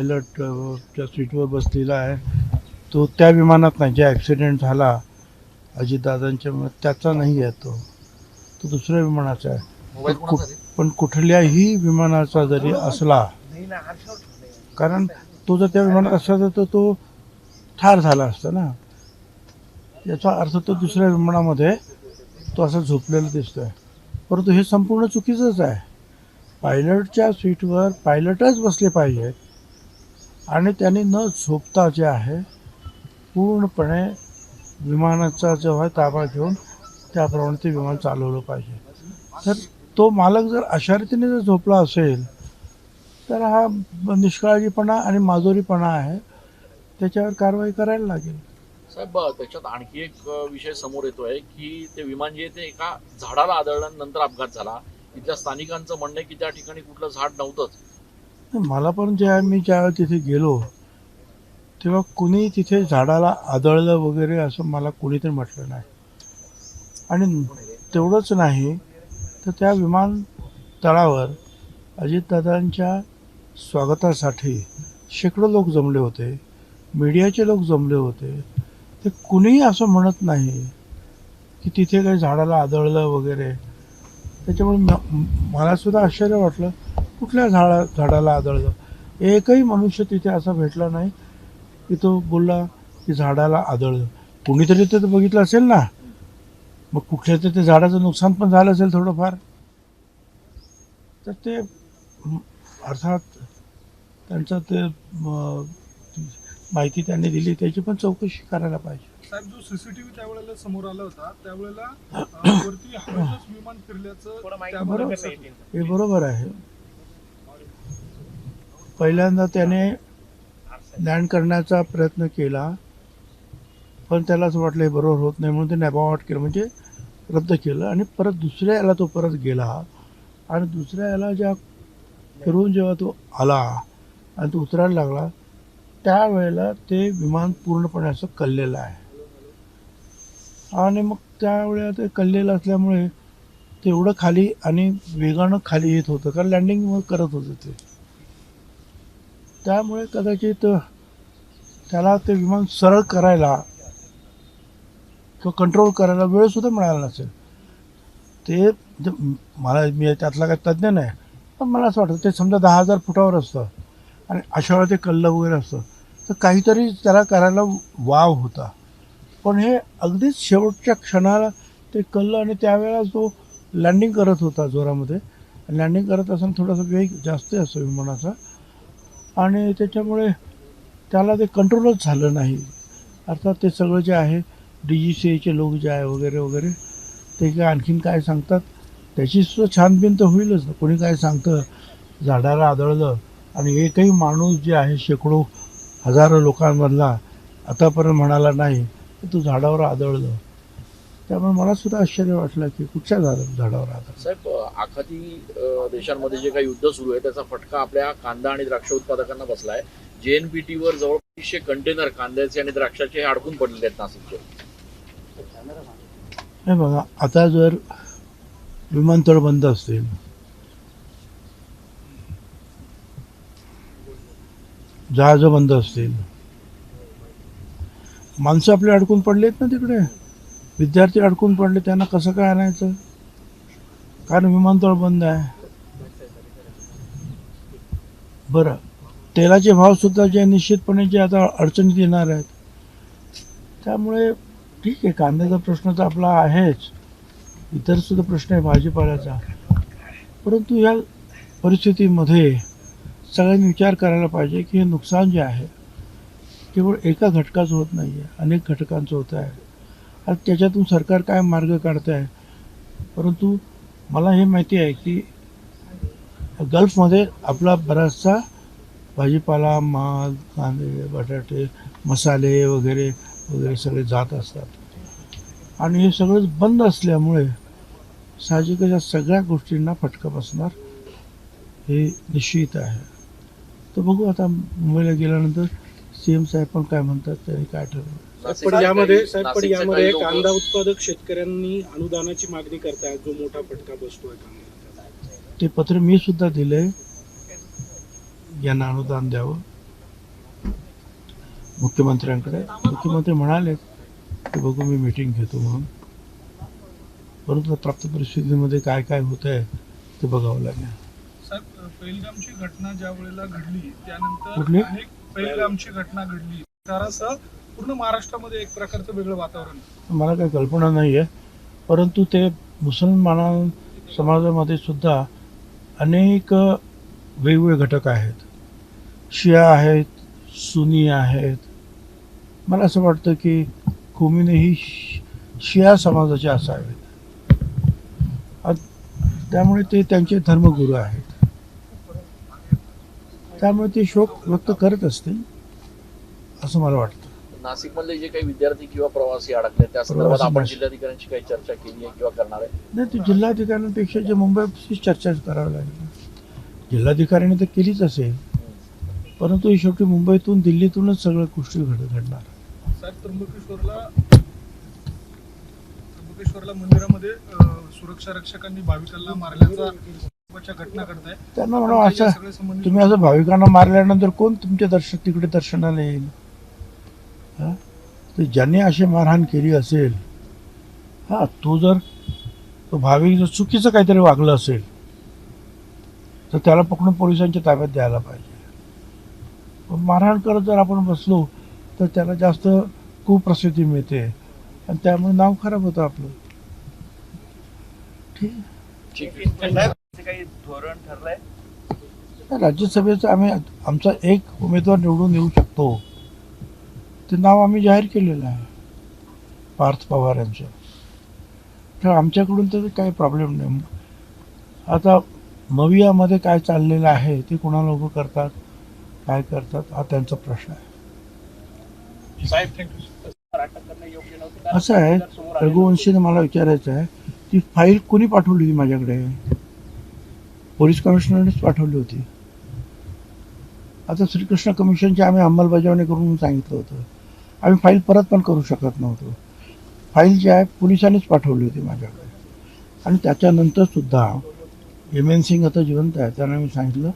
पायलटच्या सीटवर बसलेला आहे तो त्या विमानात नाही, जे ॲक्सिडेंट झाला अजितदादांच्या त्याचा नाही आहे, तो दुसऱ्या विमानाचा आहे. पण कुठल्याही विमानाचा जरी असला, कारण तो जर त्या विमानात असला तर तो ठार झाला असता ना. याचा अर्थ तो दुसऱ्या विमानामध्ये तो असं झोपलेला दिसतोय. परंतु हे संपूर्ण चुकीचंच आहे. पायलटच्या सीटवर पायलटच बसले पाहिजेत आणि त्यांनी न झोपता जे आहे पूर्णपणे विमानाचा जेव्हा ताबा घेऊन त्याप्रमाणे ते विमान चालवलं पाहिजे. तर तो मालक जर अशा रीतीने जर झोपला असेल तर हा निष्काळजीपणा आणि माजुरीपणा आहे, त्याच्यावर कारवाई करायला लागेल. साहेब, त्याच्यात आणखी एक विषय समोर येतोय की ते विमान जे ते एका झाडाला आदळल्यानंतर अपघात झाला. इथल्या स्थानिकांचं म्हणणं आहे की त्या ठिकाणी कुठलं झाड नव्हतंच. मला पण मी ज्यावेळी तिथे गेलो तेव्हा कुणी तिथे झाडाला आदळलं वगैरे असं मला कोणीतरी म्हटलं नाही. आणि तेवढंच नाही तर त्या विमानतळावर अजितदादांच्या स्वागतासाठी शेकडो लोक जमले होते, मीडियाचे लोक जमले होते. ते कुणीही असं म्हणत नाही की तिथे काही झाडाला आदळलं वगैरे. त्याच्यामुळे मला सुद्धा आश्चर्य वाटलं, कुठल्या झाडाला आदळलं. एकही मनुष्य तिथे असा भेटला नाही की तो बोलला की झाडाला आदळलं. कुणीतरी ते बघितलं असेल ना, मग कुठल्या तर ते झाडाचं नुकसान पण झालं असेल थोडंफार. तर ते अर्थात त्यांचं ते माहिती त्यांनी दिली त्याची पण चौकशी करायला पाहिजे. साहेब, जो सीसीटीव्ही त्यावेळेला समोर आला होता त्यावेळेला वरती हवेतच विमान फिरल्याचं हे बरोबर आहे. पहिल्यांदा त्याने लँड करण्याचा प्रयत्न केला पण त्याला असं वाटलं हे बरोबर होत नाही म्हणून ते नॅबावट केलं, म्हणजे रद्द केलं. आणि परत दुसऱ्या याला तो परत गेला आणि दुसऱ्या याला फिरून जेव्हा तो आला आणि तो उतरायला लागला त्यावेळेला ते विमान पूर्णपणे असं कललेलं आहे. आणि मग त्यावेळेला ते कललेलं असल्यामुळे तेवढं खाली आणि वेगानं खाली येत होतं, कारण लँडिंग करत होतं ते. त्यामुळे कदाचित त्याला ते विमान सरळ करायला किंवा कंट्रोल करायला वेळसुद्धा मिळाला नसेल. ते मी त्यातला काही तज्ज्ञ नाही, पण मला असं वाटतं ते समजा 10,000 फुटावर असतं आणि अशा वेळेला ते कल्लं वगैरे असतं तर काहीतरी त्याला करायला वाव होता. पण हे अगदीच शेवटच्या क्षणाला ते कल्लं आणि त्यावेळेला तो लँडिंग करत होता जोरामध्ये. लँडिंग करत असताना थोडासा वेग जास्त असतो विमानाचा आणि त्याच्यामुळे त्याला ते कंट्रोलच झालं नाही. अर्थात ते सगळं जे आहे DGCAचे लोक जे आहे वगैरे वगैरे ते काय आणखीन काय सांगतात त्याची सुद्धा छानबीन तर होईलच ना. कोणी काय सांगतं झाडाला आदळलं आणि एकही माणूस जे आहे शेकडो हजारो लोकांमधला आतापर्यंत म्हणाला नाही की तू झाडावर आदळलं. त्यामुळे मला सुद्धा आश्चर्य वाटलं की कुठच्या झाडावर आदळलं. साहेब, आखाती देशांमध्ये जे काही युद्ध सुरू आहे त्याचा फटका आपल्या कांदा आणि द्राक्ष उत्पादकांना बसलाय. JNPTवर जवळपास 300 कंटेनर कांद्याचे आणि द्राक्षाचे अडकून पडलेले आहेत नाशिकचे. हे बघा, आता जर विमानतळ बंद असतील, जहाजं बंद असतील, माणसं आपले अडकून पडलेत ना तिकडे, विद्यार्थी अडकून पडले, त्यांना कसं काय आणायचं, कारण विमानतळ बंद आहे. बरं, तेलाचे भावसुद्धा जे निश्चितपणे जे आता अडचणीत येणार आहेत. त्यामुळे ठीक आहे, कांद्याचा प्रश्न तर आपला आहेच, इतर सुद्धा प्रश्न आहे भाजीपाल्याचा. परंतु या परिस्थितीमध्ये सगळ्यांनी विचार करायला पाहिजे की हे नुकसान जे आहे केवळ एका घटकाचं होत नाही आहे, अनेक घटकांचं होत आहे. आणि त्याच्यातून सरकार काय मार्ग काढत आहे. परंतु मला हे माहिती आहे की गल्फमध्ये आपला बराचसा भाजीपाला, माल, कांदे, बटाटे, मसाले वगैरे वगैरे सगळे जात असतात आणि हे सगळं बंद असल्यामुळे साहजिकच या सगळ्या गोष्टींना फटका बसणार हे निश्चित आहे. तर बघू आता मुंबईला गेल्यानंतर CM साहेब पण काय म्हणतात, त्यांनी काय ठरवलं. पण यामध्ये कांदा उत्पादक शेतकऱ्यांनी अनुदानाची मागणी करतायत, जो मोठा फटका बसतोय कांद्याला. ते पत्र मी सुद्धा दिले, यांना अनुदान द्यावं. मुख्यमंत्र्यांकडे. मुख्यमंत्री म्हणाले की बघू मी मीटिंग घेतो म्हणून, परंतु प्राप्त परिस्थितीमध्ये काय काय होत आहे ते बघावं लागेल. साहेब, पहिलगामची घटना ज्या वेळेला घडली त्यानंतर कुठली? अनेक पहिलगामची घटना घडली त्यासह पूर्ण महाराष्ट्रामध्ये एक प्रकारचं वेगळं वातावरण. मला काही कल्पना नाही आहे, परंतु ते मुसलमान समाजामध्ये सुद्धा अनेक वेगवेगळे घटक आहेत. शिया आहेत, सुनी आहेत. मला असं वाटतं की खोमेनी शिया समाजाचे असावेत. त्यामुळे ते त्यांचे धर्मगुरू आहेत, त्यामुळे ते शोक व्यक्त करत असतील असं मला वाटतं. नाशिकमधले जे काही विद्यार्थी किंवा प्रवासी अडकले त्या संदर्भात प्रवासी आपण नाशिक. जिल्हाधिकाऱ्यांची काही चर्चा केली आहे किंवा करणार आहे? नाही, ते जिल्हाधिकाऱ्यांपेक्षा जे मुंबईशी चर्चा करावी लागेल. जिल्हाधिकाऱ्यांनी तर केलीच असेल, परंतु ही शेवटी मुंबईतून दिल्लीतूनच सगळ्या गोष्टी घडणार. साहेब, त्र्यंबकेश्वरला मंदिरामध्ये सुरक्षा रक्षकांनी भाविकांना मारल्याच्या घटना घडत आहे. त्यांना म्हणा असं, तुम्ही असं भाविकांना मारल्यानंतर कोण तुमच्या तिकडे दर्शनाला येईल? हा, तर ज्यांनी अशी मारहाण केली असेल, हा, तो भाविक जर चुकीचं काहीतरी वागलं असेल तर त्याला पकडून पोलिसांच्या ताब्यात द्यायला पाहिजे. पण मारहाण करत जर आपण बसलो तर त्याला जास्त कुप्रसिद्धी मिळते आणि त्यामुळे नाव खराब होतं आपलं. ठीक आहे. काही धोरण ठरलंय? राज्यसभेचं आमचा एक उमेदवार निवडून येऊ शकतो, ते नाव आम्ही जाहीर केलेलं आहे, पार्थ पवार यांचं. तर आमच्याकडून तर काही प्रॉब्लेम नाही. आता मवियामध्ये काय चाललेलं आहे ते कोणाला उभं करतात, काय करतात, हा त्यांचा प्रश्न आहे. साहेब, थँक्यू. अटक करणं योग्य नव्हतं. असं आहे, रघुवंशीने मला विचारायचं आहे, ती फाईल कोणी पाठवली होती माझ्याकडे? पोलीस कमिशनरनेच पाठवली होती. आता श्रीकृष्ण कमिशनची आम्ही अंमलबजावणी करून सांगितलं होतं. आम्ही फाईल परत पण करू शकत नव्हतो. फाईल जी आहे पोलिसांनीच पाठवली होती माझ्याकडे. आणि त्याच्यानंतर सुद्धा एम सिंग आता जिवंत आहे, त्यांना मी सांगितलं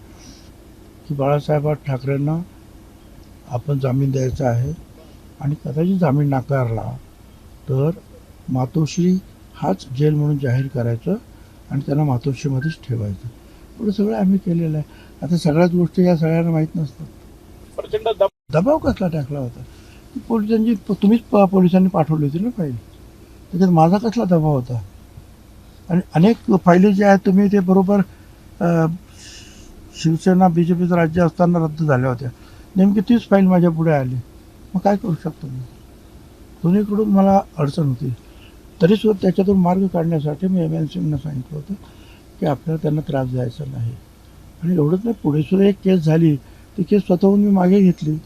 की बाळासाहेब ठाकरेंना आपण जामीन द्यायचा आहे आणि कदाचित जामीन नाकारला तर मातोश्री हाच जेल म्हणून जाहीर करायचं आणि त्यांना मातोश्रीमध्येच ठेवायचं. एवढं सगळं आम्ही केलेलं आहे. आता सगळ्याच गोष्टी या सगळ्यांना माहीत नसतात. प्रचंड दबाव कसला टाकला होता? तुम्हीच पोलिसांनी पाठवली होती ना फाईल, त्याच्यात माझा कसला दबाव होता? आणि अनेक फायली जे आहेत तुम्ही ते बरोबर शिवसेना BJPचं राज्य असताना रद्द झाल्या होत्या. नेमकी तीच फाईल माझ्या पुढे आली. मग काय करू शकतो मी? दोन्हीकडून मला अडचण होती. तरीसुद्धा त्याच्यातून मार्ग काढण्यासाठी मी एम सिंगना सांगितलं होतं की आपल्याला त्यांना त्रास द्यायचा नाही. आणि एवढंच नाही, पुढे सुद्धा एक केस झाली, ती केस स्वतःहून मी मागे घेतली.